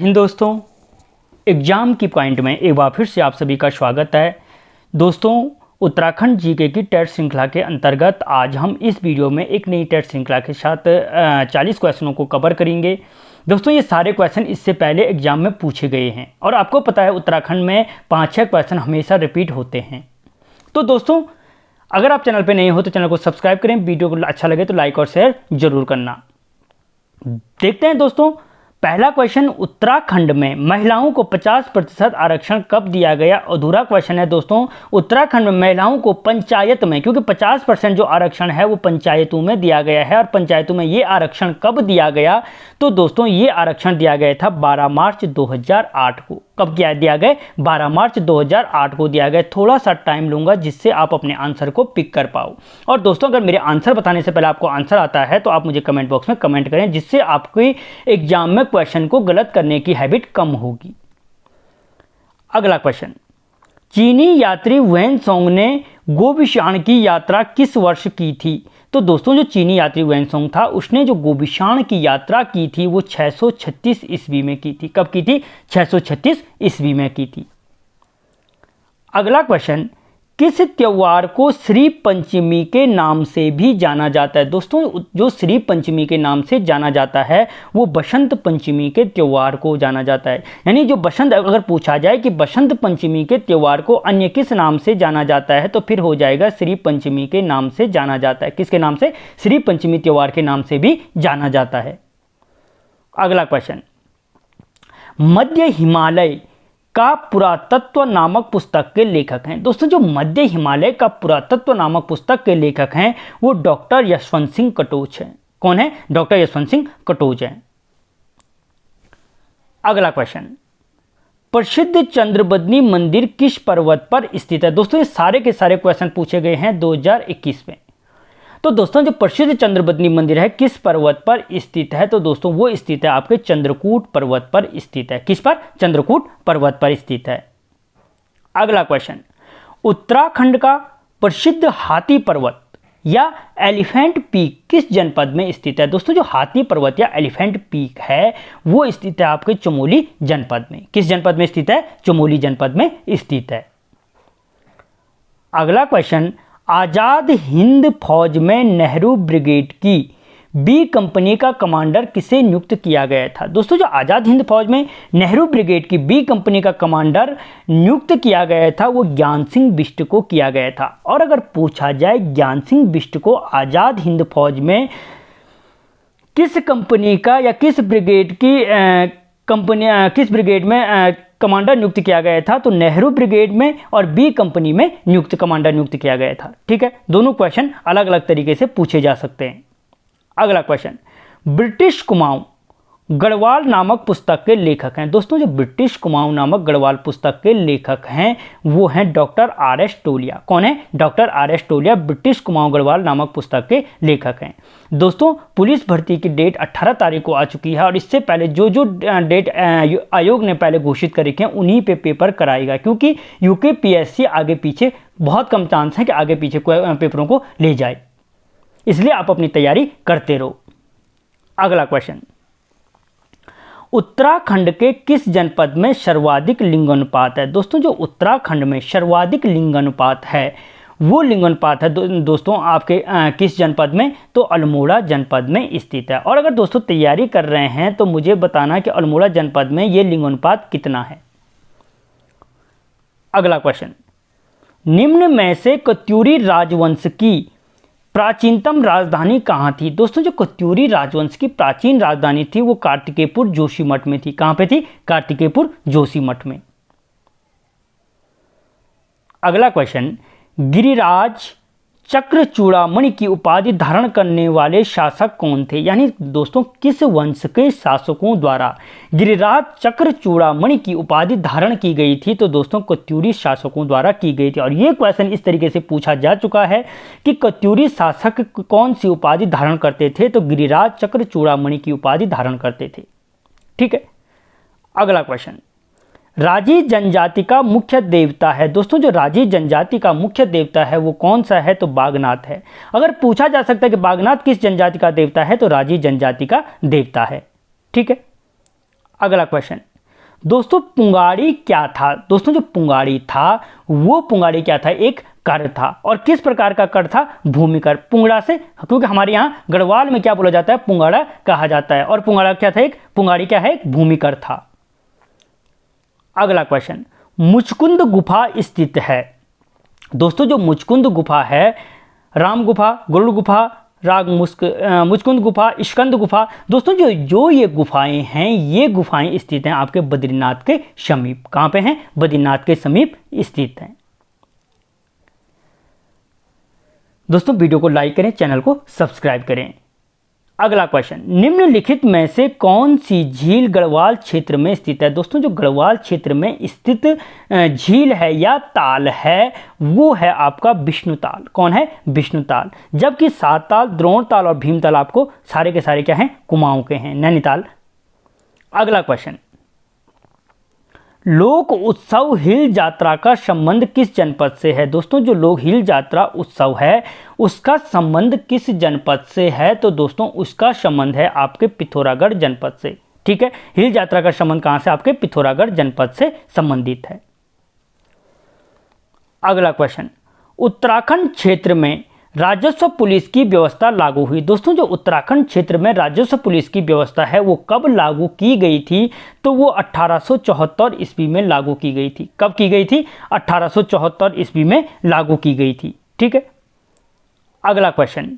इन दोस्तों, एग्जाम की पॉइंट में एक बार फिर से आप सभी का स्वागत है। दोस्तों, उत्तराखंड जीके की टेट श्रृंखला के अंतर्गत आज हम इस वीडियो में एक नई टेट श्रृंखला के साथ 40 क्वेश्चनों को कवर करेंगे। दोस्तों, ये सारे क्वेश्चन इससे पहले एग्जाम में पूछे गए हैं और आपको पता है उत्तराखंड में 5-6 क्वेश्चन हमेशा रिपीट होते हैं। तो दोस्तों, अगर आप चैनल पर नए हो तो चैनल को सब्सक्राइब करें, वीडियो को अच्छा लगे तो लाइक और शेयर जरूर करना। देखते हैं दोस्तों, पहला क्वेश्चन, उत्तराखंड में महिलाओं को 50% आरक्षण कब दिया गया? अधूरा क्वेश्चन है दोस्तों। उत्तराखंड में महिलाओं को पंचायत में, क्योंकि 50% जो आरक्षण है वो पंचायतों में दिया गया है, और पंचायतों में ये आरक्षण कब दिया गया? तो दोस्तों, ये आरक्षण दिया गया था 12 मार्च 2008 को। कब क्या दिया गया? 12 मार्च 2008 को दिया गया। थोड़ा सा टाइम लूंगा जिससे आप अपने आंसर को पिक कर पाओ। और दोस्तों, अगर मेरे आंसर बताने से पहले आपको आंसर आता है तो आप मुझे कमेंट बॉक्स में कमेंट करें, जिससे आपकी एग्जाम में क्वेश्चन को गलत करने की हैबिट कम होगी। अगला क्वेश्चन, चीनी यात्री वेनसोंग ने गोबिशान की यात्रा किस वर्ष की थी? तो दोस्तों, जो चीनी यात्री वेनसोंग था उसने जो गोबिशान की यात्रा की थी वो 636 ईस्वी में की थी। कब की थी? 636 ईस्वी में की थी। अगला क्वेश्चन, किस त्योहार को श्री पंचमी के नाम से भी जाना जाता है? दोस्तों, जो श्री पंचमी के नाम से जाना जाता है वो बसंत पंचमी के त्योहार को जाना जाता है। यानी जो बसंत, अगर पूछा जाए कि बसंत पंचमी के त्योहार को अन्य किस नाम से जाना जाता है तो फिर हो जाएगा श्री पंचमी के नाम से जाना जाता है। किसके नाम से? श्री पंचमी त्योहार के नाम से भी जाना जाता है। अगला क्वेश्चन, मध्य हिमालय का पुरातत्व नामक पुस्तक के लेखक हैं। दोस्तों, जो मध्य हिमालय का पुरातत्व नामक पुस्तक के लेखक हैं वो डॉक्टर यशवंत सिंह कटोच हैं। कौन है? डॉक्टर यशवंत सिंह कटोच हैं। अगला क्वेश्चन, प्रसिद्ध चंद्रबदनी मंदिर किस पर्वत पर स्थित है? दोस्तों, ये सारे के सारे क्वेश्चन पूछे गए हैं 2021 में। तो दोस्तों, जो प्रसिद्ध चंद्रबदनी मंदिर है किस पर्वत पर स्थित है? तो दोस्तों, वो स्थित है आपके चंद्रकूट पर्वत पर स्थित है। किस पर? चंद्रकूट पर्वत पर स्थित है। अगला क्वेश्चन, उत्तराखंड का प्रसिद्ध हाथी पर्वत या एलिफेंट पीक किस जनपद में स्थित है? दोस्तों, जो हाथी पर्वत या एलिफेंट पीक है वो स्थित है आपके चमोली जनपद में। किस जनपद में स्थित है? चमोली जनपद में स्थित है। अगला क्वेश्चन, आजाद हिंद फौज में नेहरू ब्रिगेड की बी कंपनी का कमांडर किसे नियुक्त किया गया था? दोस्तों, जो आजाद हिंद फौज में नेहरू ब्रिगेड की बी कंपनी का कमांडर नियुक्त किया गया था वो ज्ञान सिंह बिष्ट को किया गया था। और अगर पूछा जाए ज्ञान सिंह बिष्ट को आजाद हिंद फौज में किस कंपनी का या किस ब्रिगेड की किस ब्रिगेड में कमांडर नियुक्त किया गया था, तो नेहरू ब्रिगेड में और बी कंपनी में कमांडर नियुक्त किया गया था। ठीक है, दोनों क्वेश्चन अलग अलग तरीके से पूछे जा सकते हैं। अगला क्वेश्चन, ब्रिटिश कुमाऊं गढ़वाल नामक पुस्तक के लेखक हैं। दोस्तों, जो ब्रिटिश कुमाऊं नामक गढ़वाल पुस्तक के लेखक हैं वो हैं डॉक्टर आर.एस. टोलिया। कौन है? Doctor R S. Tolia British Kumaon Garhwal नामक पुस्तक के लेखक हैं। दोस्तों, पुलिस भर्ती की डेट 18 तारीख को आ चुकी है और इससे पहले जो डेट आयोग ने पहले घोषित करी है उन्हीं पे पेपर कराएगा, क्योंकि यूकेपीएससी आगे पीछे बहुत कम चांस है कि आगे पीछे पेपरों को ले जाए, इसलिए आप अपनी तैयारी करते रहो। अगला क्वेश्चन, उत्तराखंड के किस जनपद में सर्वाधिक लिंगानुपात है? दोस्तों, जो उत्तराखंड में सर्वाधिक लिंगानुपात है वो लिंगानुपात है दोस्तों आपके किस जनपद में? तो अल्मोड़ा जनपद में स्थित है। और अगर दोस्तों तैयारी कर रहे हैं तो मुझे बताना कि अल्मोड़ा जनपद में ये लिंगानुपात कितना है। अगला क्वेश्चन, निम्न में से कत्यूरी राजवंश की प्राचीनतम राजधानी कहाँ थी? दोस्तों, जो कत्यूरी राजवंश की प्राचीन राजधानी थी वो कार्तिकेयपुर जोशीमठ में थी। कहाँ पे थी? कार्तिकेयपुर जोशीमठ में। अगला क्वेश्चन, गिरिराज चक्र चूड़ामणि की उपाधि धारण करने वाले शासक कौन थे? यानी दोस्तों, किस वंश के शासकों द्वारा गिरिराज चक्र चूड़ामणि की उपाधि धारण की गई थी? तो दोस्तों, कत्यूरी शासकों द्वारा की गई थी। और ये क्वेश्चन इस तरीके से पूछा जा चुका है कि कत्यूरी शासक कौन सी उपाधि धारण करते थे? तो गिरिराज चक्र चूड़ामणि की उपाधि धारण करते थे। ठीक है। अगला क्वेश्चन, राजी जनजाति का मुख्य देवता है। दोस्तों, जो राजी जनजाति का मुख्य देवता है वो कौन सा है? तो बागनाथ है। अगर पूछा जा सकता है कि बागनाथ किस जनजाति का देवता है तो राजी जनजाति का देवता है। ठीक है। अगला क्वेश्चन दोस्तों, पुंगाड़ी क्या था? दोस्तों जो पुंगाड़ी था वो पुंगाड़ी क्या था? एक कर था। और किस प्रकार का कर था? भूमि कर। पुंगड़ा से, क्योंकि हमारे यहाँ गढ़वाल में क्या बोला जाता है? पुंगाड़ा कहा जाता है। और पुंगाड़ा क्या था? एक पुंगाड़ी क्या है? एक भूमि कर था। अगला क्वेश्चन, मुचकुंद गुफा स्थित है। दोस्तों जो मुचकुंद गुफा है, राम गुफा, गरुड़ गुफा, मुचकुंद गुफा, स्कंद गुफा, दोस्तों जो ये गुफाएं हैं, ये गुफाएं स्थित हैं आपके बद्रीनाथ के समीप। कहां पे हैं? बद्रीनाथ के समीप स्थित हैं। दोस्तों वीडियो को लाइक करें, चैनल को सब्सक्राइब करें। अगला क्वेश्चन, निम्नलिखित में से कौन सी झील गढ़वाल क्षेत्र में स्थित है? दोस्तों जो गढ़वाल क्षेत्र में स्थित झील है या ताल है वो है आपका विष्णुताल। कौन है? विष्णुताल। जबकि सातताल, द्रोणताल और भीमताल आपको सारे के सारे क्या हैं? कुमाऊं के हैं, नैनीताल। अगला क्वेश्चन, लोक उत्सव हिल यात्रा का संबंध किस जनपद से है? दोस्तों जो लोक हिल यात्रा उत्सव है उसका संबंध किस जनपद से है? तो दोस्तों उसका संबंध है आपके पिथौरागढ़ जनपद से। ठीक है, हिल यात्रा का संबंध कहां से? आपके पिथौरागढ़ जनपद से संबंधित है। अगला क्वेश्चन, उत्तराखंड क्षेत्र में राजस्व पुलिस की व्यवस्था लागू हुई। दोस्तों जो उत्तराखंड क्षेत्र में राजस्व पुलिस की व्यवस्था है वो कब लागू की गई थी? तो वो 1874 ईस्वी में लागू की गई थी। कब की गई थी? 1874 ईस्वी में लागू की गई थी। ठीक है। अगला क्वेश्चन,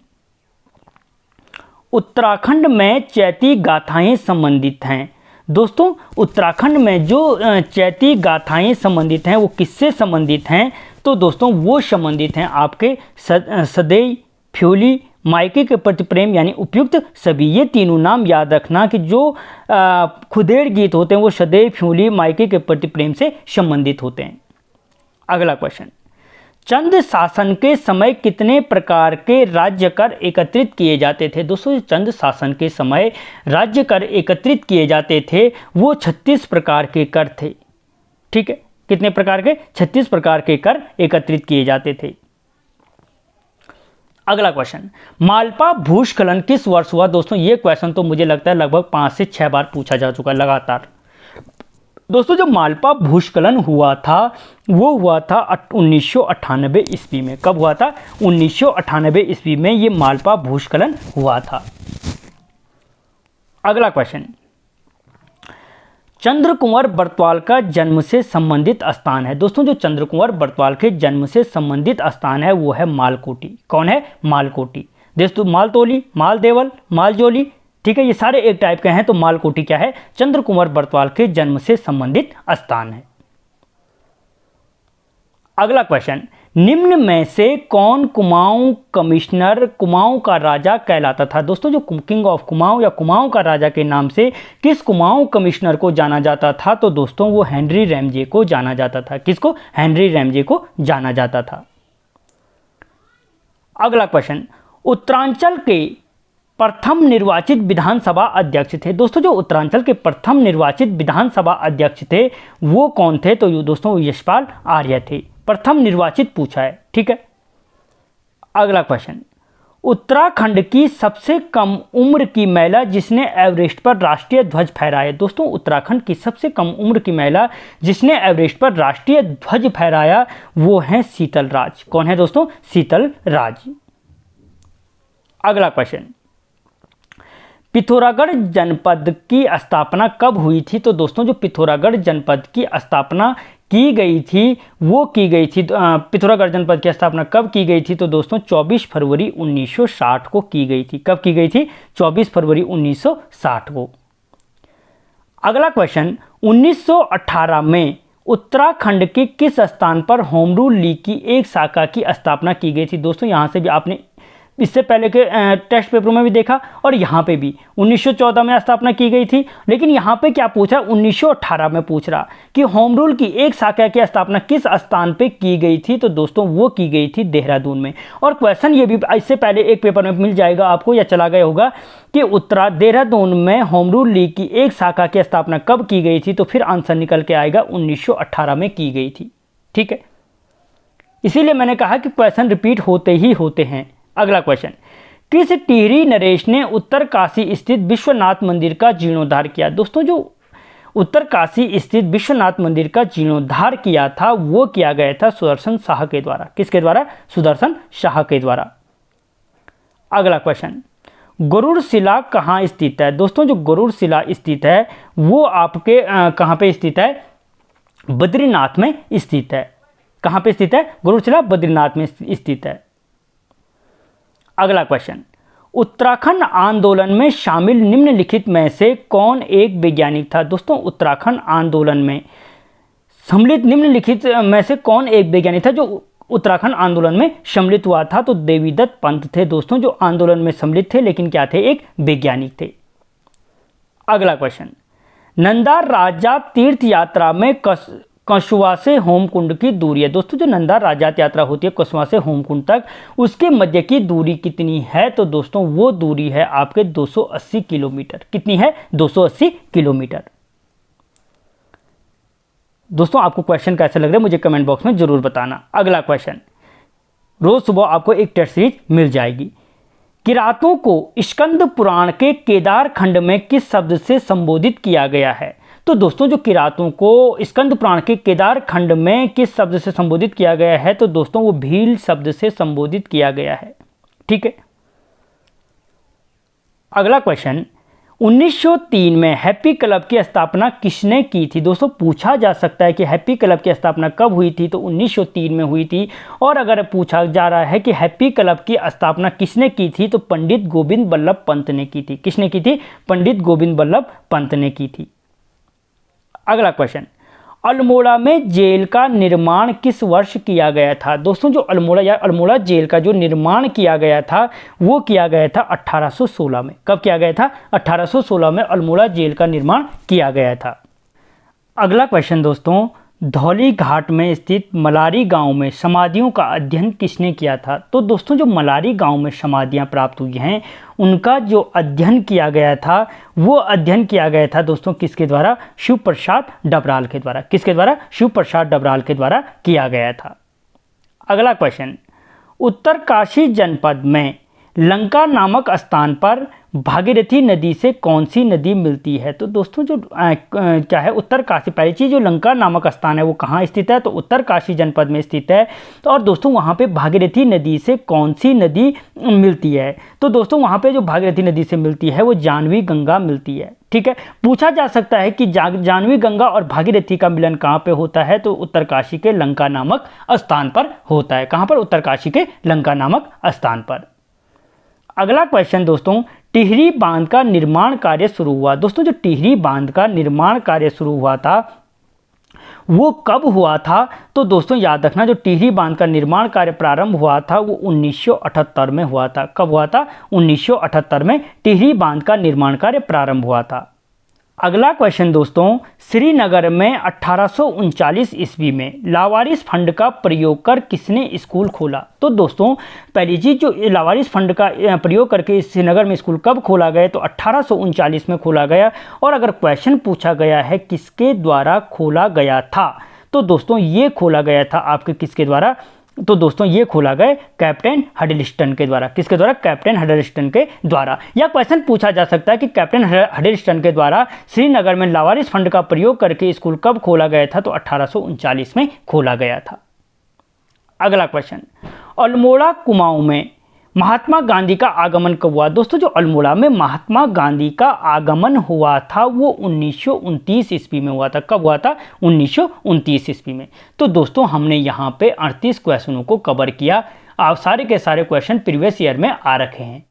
उत्तराखंड में चैती गाथाएं संबंधित हैं। दोस्तों उत्तराखंड में जो चैती गाथाएं संबंधित हैं वो किससे संबंधित हैं? तो दोस्तों वो संबंधित हैं आपके सदैव, फ्योली, मायके के प्रति प्रेम यानी उपयुक्त सभी। ये तीनों नाम याद रखना कि जो खुदेड़ गीत होते हैं वो सदैव, फ्योली, मायके के प्रति प्रेम से संबंधित होते हैं। अगला क्वेश्चन, चंद शासन के समय कितने प्रकार के राज्य कर एकत्रित किए जाते थे? दोस्तों चंद शासन के समय राज्य कर एकत्रित किए जाते थे वो 36 प्रकार के कर थे। ठीक है, कितने प्रकार के? 36 प्रकार के कर एकत्रित किए जाते थे। अगला क्वेश्चन, मालपा भूस्खलन किस वर्ष हुआ? दोस्तों ये क्वेश्चन तो मुझे लगता है लगभग 5 से 6 बार पूछा जा चुका है लगातार। दोस्तों जो मालपा भूस्खलन हुआ था वो हुआ था 1998 ईस्वी में। कब हुआ था? 1998 ईस्वी में ये मालपा भूस्खलन हुआ था। अगला क्वेश्चन, चंद्रकुंवर बरतवाल का जन्म से संबंधित स्थान है। दोस्तों जो चंद्रकुंवर बरतवाल के जन्म से संबंधित स्थान है वो है मालकोटी। कौन है? मालकोटी। दोस्तों मालतोली, मालदेवल, मालजोली, ठीक है, ये सारे एक टाइप के हैं। तो मालकोटी क्या है? चंद्रकुंवर बरतवाल के जन्म से संबंधित स्थान है। अगला क्वेश्चन, निम्न में से कौन कुमाऊं कमिश्नर, कुमाऊं का राजा कहलाता था? दोस्तों जो किंग ऑफ कुमाऊं या कुमाऊं का राजा के नाम से किस कुमाऊं कमिश्नर को जाना जाता था? तो दोस्तों वो हेनरी रैमजे को जाना जाता था। किसको? हेनरी रैमजे को जाना जाता था। अगला क्वेश्चन, उत्तरांचल के प्रथम निर्वाचित विधानसभा अध्यक्ष थे। दोस्तों जो उत्तरांचल के प्रथम निर्वाचित विधानसभा अध्यक्ष थे वो कौन थे? तो दोस्तों यशपाल आर्य थे। प्रथम निर्वाचित पूछा है। ठीक है। अगला क्वेश्चन, उत्तराखंड की सबसे कम उम्र की महिला जिसने एवरेस्ट पर राष्ट्रीय ध्वज फहराया। दोस्तों उत्तराखंड की सबसे कम उम्र की महिला जिसने एवरेस्ट पर राष्ट्रीय ध्वज फहराया वो है शीतल राज। कौन है दोस्तों? शीतल राज। अगला क्वेश्चन, पिथौरागढ़ जनपद की स्थापना कब हुई थी? तो दोस्तों जो पिथौरागढ़ जनपद की स्थापना की गई थी वो की गई थी, पिथौरागढ़ जनपद की स्थापना कब की गई थी? तो दोस्तों 24 फरवरी 1960 को की गई थी। कब की गई थी? 24 फरवरी 1960 को। अगला क्वेश्चन, 1918 में उत्तराखंड के किस स्थान पर होम रूल लीग की एक शाखा की स्थापना की गई थी? दोस्तों यहाँ से भी आपने इससे पहले के टेस्ट पेपरों में भी देखा और यहाँ पे भी 1914 में स्थापना की गई थी। लेकिन यहाँ पे क्या पूछा? 1918 में पूछ रहा कि होम रूल की एक शाखा की स्थापना किस स्थान पे की गई थी? तो दोस्तों वो की गई थी देहरादून में। और क्वेश्चन ये भी इससे पहले एक पेपर में मिल जाएगा आपको या चला गया होगा कि देहरादून में होम रूल लीग की एक शाखा की स्थापना कब की गई थी? तो फिर आंसर निकल के आएगा 1918 में की गई थी। ठीक है, इसीलिए मैंने कहा कि क्वेश्चन रिपीट होते ही होते हैं। अगला क्वेश्चन, किस टिहरी नरेश ने उत्तर काशी स्थित विश्वनाथ मंदिर का जीर्णोद्धार किया? दोस्तों जो उत्तरकाशी स्थित विश्वनाथ मंदिर का जीर्णोद्धार किया था वो किया गया था सुदर्शन शाह के द्वारा। किसके द्वारा? सुदर्शन शाह के द्वारा। अगला क्वेश्चन, गरुड़ शिला कहाँ स्थित है? दोस्तों जो गरुड़ शिला स्थित है वो आपके कहाँ पे स्थित है? बद्रीनाथ में स्थित है। कहाँ पे स्थित है? गरुड़ शिला बद्रीनाथ में स्थित है। अगला क्वेश्चन, उत्तराखंड आंदोलन में शामिल निम्नलिखित में से कौन एक वैज्ञानिक था? दोस्तों उत्तराखंड आंदोलन में सम्मिलित निम्नलिखित में से कौन एक वैज्ञानिक था जो उत्तराखंड आंदोलन में सम्मिलित हुआ था? तो देवीदत्त पंत थे दोस्तों जो आंदोलन में सम्मिलित थे, लेकिन क्या थे? एक वैज्ञानिक थे। अगला क्वेश्चन, नंदा राजा तीर्थ यात्रा में कसुआ से होमकुंड की दूरी है। दोस्तों जो नंदा राजा यात्रा होती है कसुआ से होमकुंड तक, उसके मध्य की दूरी कितनी है? तो दोस्तों वो दूरी है आपके 280 किलोमीटर। कितनी है? 280 किलोमीटर। दोस्तों आपको क्वेश्चन कैसे लग रहे हैं मुझे कमेंट बॉक्स में जरूर बताना। अगला क्वेश्चन, रोज सुबह आपको एक टेस्ट सीरीज मिल जाएगी। किरातों को स्कंद पुराण के केदार खंड में किस शब्द से संबोधित किया गया है? तो दोस्तों जो किरातों को स्कंद पुराण के केदार खंड में किस शब्द से संबोधित किया गया है? तो दोस्तों वो भील शब्द से संबोधित किया गया है। ठीक है। अगला क्वेश्चन, 1903 में हैप्पी क्लब की स्थापना किसने की थी? दोस्तों पूछा जा सकता है कि हैप्पी क्लब की स्थापना कब हुई थी? तो 1903 में हुई थी। और अगर पूछा जा रहा है कि हैप्पी क्लब की स्थापना किसने की थी? तो पंडित गोविंद बल्लभ पंत ने की थी। किसने की थी? पंडित गोविंद बल्लभ पंत ने की थी। अगला क्वेश्चन, अल्मोड़ा में जेल का निर्माण किस वर्ष किया गया था? दोस्तों जो अल्मोड़ा जेल का जो निर्माण किया गया था वो किया गया था 1816 में। कब किया गया था? 1816 में अल्मोड़ा जेल का निर्माण किया गया था। अगला क्वेश्चन दोस्तों, धौली घाट में स्थित मलारी गांव में समाधियों का अध्ययन किसने किया था? तो दोस्तों जो मलारी गांव में समाधियां प्राप्त हुई हैं उनका जो अध्ययन किया गया था वो अध्ययन किया गया था दोस्तों किसके द्वारा? शिव प्रसाद डबराल के द्वारा। किसके द्वारा? शिव प्रसाद डबराल के द्वारा किया गया था। अगला क्वेश्चन, उत्तरकाशी जनपद में लंका नामक स्थान पर भागीरथी नदी से कौन सी नदी मिलती है? तो दोस्तों जो क्या है उत्तरकाशी, पहली चीज़ जो लंका नामक स्थान है वो कहाँ स्थित है? तो उत्तरकाशी जनपद में स्थित है। तो और दोस्तों वहाँ पे भागीरथी नदी से कौन सी नदी मिलती है? तो दोस्तों वहाँ पे जो भागीरथी नदी से मिलती है वो जानवी गंगा मिलती है। ठीक है। पूछा जा सकता है कि जानवी गंगा और भागीरथी का मिलन कहाँ पे होता है? तो उत्तरकाशी के लंका नामक स्थान पर होता है। कहाँ पर? उत्तरकाशी के लंका नामक स्थान पर। अगला क्वेश्चन दोस्तों, टिहरी बांध का निर्माण कार्य शुरू हुआ। दोस्तों जो टिहरी बांध का निर्माण कार्य शुरू हुआ था वो कब हुआ था? तो दोस्तों याद रखना जो टिहरी बांध का निर्माण कार्य प्रारंभ हुआ था वो 1978 में हुआ था। कब हुआ था? 1978 में टिहरी बांध का निर्माण कार्य प्रारंभ हुआ था। अगला क्वेश्चन दोस्तों, श्रीनगर में 1839 ईस्वी में लावारिस फंड का प्रयोग कर किसने स्कूल खोला? तो दोस्तों पहली चीज जो लावारिस फंड का प्रयोग करके श्रीनगर में स्कूल कब खोला गया? तो 1839 में खोला गया। और अगर क्वेश्चन पूछा गया है किसके द्वारा खोला गया था, तो दोस्तों ये खोला गया था आपके किसके द्वारा? तो दोस्तों ये खोला गया कैप्टन हडलिस्टन के द्वारा। किसके द्वारा? कैप्टन हडलिस्टन के द्वारा। यह क्वेश्चन पूछा जा सकता है कि कैप्टन हडलिस्टन के द्वारा श्रीनगर में लावारिस फंड का प्रयोग करके स्कूल कब खोला गया था? तो 1839 में खोला गया था। अगला क्वेश्चन, अल्मोड़ा कुमाऊं में महात्मा गांधी का आगमन कब हुआ? दोस्तों जो अल्मोड़ा में महात्मा गांधी का आगमन हुआ था वो 1929 ईस्वी में हुआ था। कब हुआ था? 1929 ईस्वी में। तो दोस्तों हमने यहाँ पे 38 क्वेश्चनों को कवर किया। आप सारे के सारे क्वेश्चन प्रीवियस ईयर में आ रखे हैं।